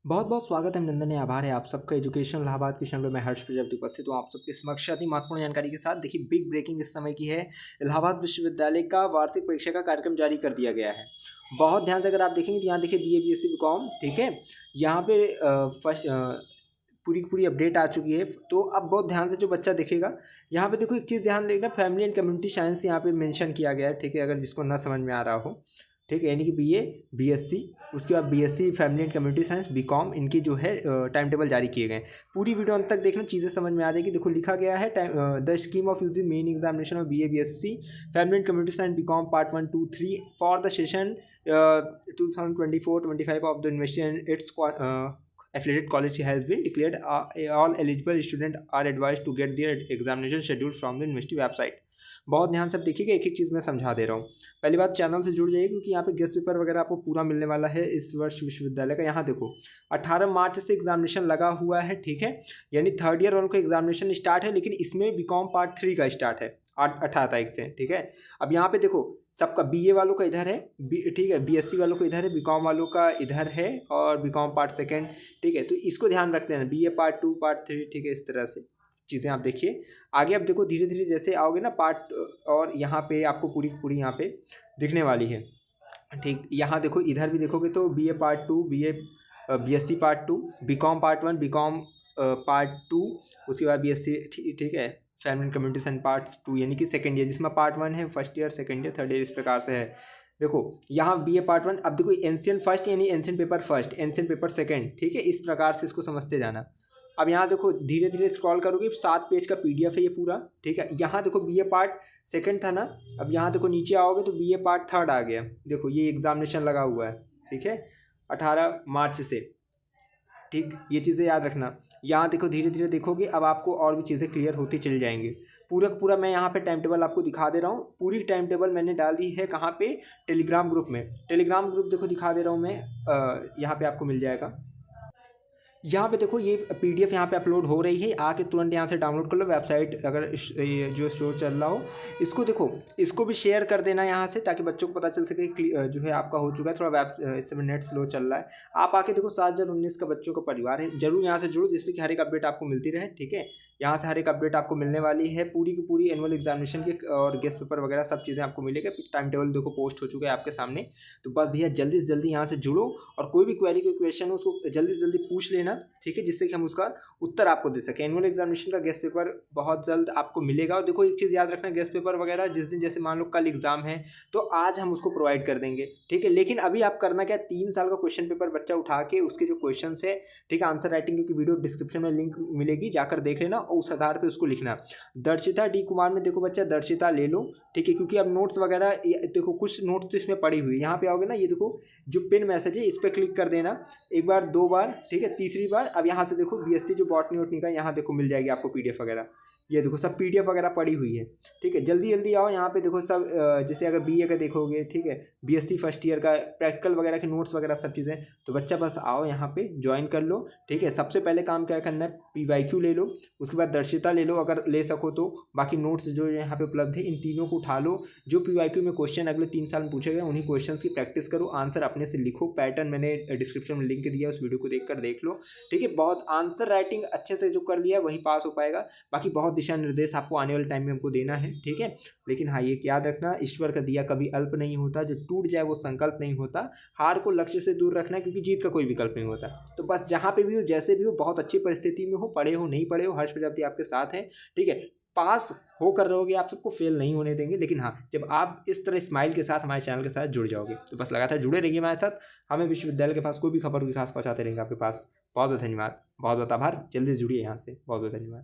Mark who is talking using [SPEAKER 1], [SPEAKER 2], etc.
[SPEAKER 1] बहुत बहुत स्वागत है अभिनंदन आभार है आप सबका एजुकेशन इलाहाबाद के चैनल में हर्ष प्रजापति उपस्थित हूँ आप सबके समक्ष अति महत्वपूर्ण जानकारी के साथ। देखिए बिग ब्रेकिंग इस समय की है। इलाहाबाद विश्वविद्यालय का वार्षिक परीक्षा का कार्यक्रम जारी कर दिया गया है। बहुत ध्यान से अगर आप देखेंगे तो यहाँ देखिए BA BSc BCom, ठीक है। यहाँ पे फर्स्ट पूरी की पूरी अपडेट आ चुकी है। तो अब बहुत ध्यान से जो बच्चा देखेगा, यहाँ पे देखो एक चीज़ ध्यान देना, फैमिली एंड कम्युनिटी साइंस यहाँ पे मेंशन किया गया है, ठीक है। अगर जिसको ना समझ में आ रहा हो, ठीक है, यानी कि BA BSc, उसके बाद BSc family and community science BCom, इनकी जो है टाइम टेबल जारी किए गए। पूरी वीडियो अंत तक देखना, चीज़ें समझ में आ जाएगी। देखो लिखा गया है the scheme of using main examination of BA BSc family and community science BCom part 1, 2, 3 for the session 2024-25 of the university and its affiliated college has been declared. All eligible students are advised to get their examination schedule from the university website. बहुत ध्यान से देखिएगा, एक एक चीज़ मैं समझा दे रहा हूँ। पहली बात, चैनल से जुड़ जाइए क्योंकि यहाँ पे गेस्ट पेपर वगैरह आपको पूरा मिलने वाला है इस वर्ष विश्वविद्यालय का। यहाँ देखो 18 मार्च से एग्जामिनेशन लगा हुआ है, ठीक है। यानी थर्ड ईयर वालों का एग्जामिनेशन स्टार्ट है, लेकिन इसमें BCom पार्ट 3 का स्टार्ट है 18 तारीख से, ठीक है। अब यहाँ पे देखो सबका BA वालों का इधर है, ठीक है, BSc वालों का इधर है, BCom वालों का इधर है, और BCom पार्ट 2, ठीक है। तो इसको ध्यान रखते हैं, BA पार्ट 2 पार्ट 3, ठीक है। इस तरह से चीज़ें आप देखिए आगे। अब देखो धीरे धीरे जैसे आओगे ना पार्ट, और यहाँ पे आपको पूरी पूरी यहाँ पे दिखने वाली है, ठीक। यहाँ देखो इधर भी देखोगे तो BA part 2, BSc part 2, BCom part 1, BCom part 2, उसके बाद BSc, ठीक है, family and community science part 2, यानी कि सेकंड ईयर, जिसमें पार्ट 1 है first year, second year, third year, इस प्रकार से है। देखो यहाँ BA पार्ट 1, अब देखो एंशिएंट फर्स्ट यानी ancient paper first, ancient paper second, ठीक है। इस प्रकार से इसको समझते जाना। अब यहाँ देखो धीरे धीरे स्क्रॉल करोगे, 7 पेज का PDF है ये पूरा, ठीक है। यहाँ देखो BA पार्ट 2 था ना, अब यहाँ देखो नीचे आओगे तो BA पार्ट 3 आ गया। देखो ये एग्जामिनेशन लगा हुआ है, ठीक है, 18 मार्च से, ठीक। ये चीज़ें याद रखना। यहाँ देखो धीरे धीरे देखोगे, अब आपको और भी चीज़ें क्लियर होती चली जाएंगी। पूरा का पूरा मैं यहाँ पे टाइम टेबल आपको दिखा दे रहा हूँ। पूरी टाइम टेबल मैंने डाल दी है कहाँ पे, टेलीग्राम ग्रुप में। टेलीग्राम ग्रुप देखो दिखा दे रहा हूँ मैं, यहाँ पे आपको मिल जाएगा। यहाँ पे देखो ये PDF यहाँ पे अपलोड हो रही है, आके तुरंत यहाँ से डाउनलोड कर लो। वेबसाइट अगर ये जो शो चल रहा हो, इसको देखो, इसको भी शेयर कर देना यहाँ से, ताकि बच्चों को पता चल सके कि जो है आपका हो चुका है। थोड़ा इस समय नेट स्लो चल रहा है। आप आके देखो 7/19 का बच्चों का परिवार है, जरूर यहाँ से जुड़ो, जिससे कि हर एक अपडेट आपको मिलती रहे, ठीक है। यहाँ से हर एक अपडेट आपको मिलने वाली है, पूरी की पूरी एनुअल एग्जामिनेशन की और गेस्ट पेपर वगैरह सब चीज़ें आपको मिलेगा। टाइम टेबल देखो पोस्ट हो चुका है आपके सामने। तो बस भैया जल्दी से जल्दी यहाँ से जुड़ो, और कोई भी क्वेरी, कोई क्वेश्चन हो उसको जल्दी से जल्दी पूछ लेना, ठीक है, जिससे कि हम उसका उत्तर आपको दे सकें। एनुअल एग्जामिनेशन का गेस्ट पेपर बहुत जल्द आपको मिलेगा। और देखो एक चीज़ याद रखना, गेस्ट पेपर वगैरह जिस दिन, जैसे मान लो कल एग्जाम है तो आज हम उसको प्रोवाइड कर देंगे, ठीक है। लेकिन अभी आप करना क्या, 3 साल का क्वेश्चन पेपर बच्चा उठा के उसके जो क्वेश्चन है, ठीक है, आंसर राइटिंग की वीडियो डिस्क्रिप्शन में लिंक मिलेगी, जाकर देख लेना और उस आधार पर उसको लिखना। दर्शिता D कुमार में देखो बच्चा दर्शिता ले लो, ठीक है, क्योंकि अब नोट्स वगैरह देखो कुछ नोट्स तो इसमें पड़ी हुई है। यहाँ पे आओगे ना, ये देखो जो पिन मैसेज है इस पर क्लिक कर देना, एक बार, 2 बार, ठीक है, तीसरी बार। अब यहाँ से देखो BSc जो बॉटनी वॉटनी का, यहाँ देखो मिल जाएगी आपको PDF वगैरह। ये देखो सब PDF वगैरह पड़ी हुई है, ठीक है। जल्दी जल्दी आओ यहाँ पे देखो सब, जैसे अगर BA का देखोगे, ठीक है, BSc फर्स्ट ईयर का प्रैक्टिकल वगैरह के नोट्स वगैरह सब चीज़ें। तो बच्चा बस आओ यहाँ पे ज्वाइन कर लो, ठीक है। सबसे पहले काम क्या करना है, PYQ ले लो, उसके बाद दर्शिता ले लो अगर ले सको तो। बाकी नोट्स जो यहाँ पे उपलब्ध है इन तीनों को उठा लो। जो PYQ में क्वेश्चन अगले 3 साल में पूछे गए, उन्हीं क्वेश्चन की प्रैक्टिस करो, आंसर अपने से लिखो। पैटर्न मैंने डिस्क्रिप्शन में लिंक दिया, उस वीडियो को देखकर देख लो, ठीक है। बहुत आंसर राइटिंग अच्छे से जो कर लिया वही पास हो पाएगा। बाकी बहुत दिशा निर्देश आपको आने वाले टाइम में हमको देना है, ठीक है। लेकिन हाँ ये याद रखना, ईश्वर का दिया कभी अल्प नहीं होता, जो टूट जाए वो संकल्प नहीं होता। हार को लक्ष्य से दूर रखना है, क्योंकि जीत का कोई विकल्प नहीं होता। तो बस जहाँ पे भी हो, जैसे भी हो, बहुत अच्छी परिस्थिति में हो, पढ़े हो नहीं पढ़े हो, हर्ष प्रजापति आपके साथ हैं, ठीक है। पास होकर रहोगे, आप सबको फेल नहीं होने देंगे। लेकिन हाँ, जब आप इस तरह स्माइल के साथ हमारे चैनल के साथ जुड़ जाओगे, तो बस लगातार जुड़े रहिए हमारे साथ। हमें विश्वविद्यालय के पास कोई भी खबर होगी खास पहुँचाते रहेंगे आपके पास। बहुत बहुत धन्यवाद, बहुत बहुत आभार। जल्दी से जुड़िए यहाँ से। बहुत बहुत धन्यवाद।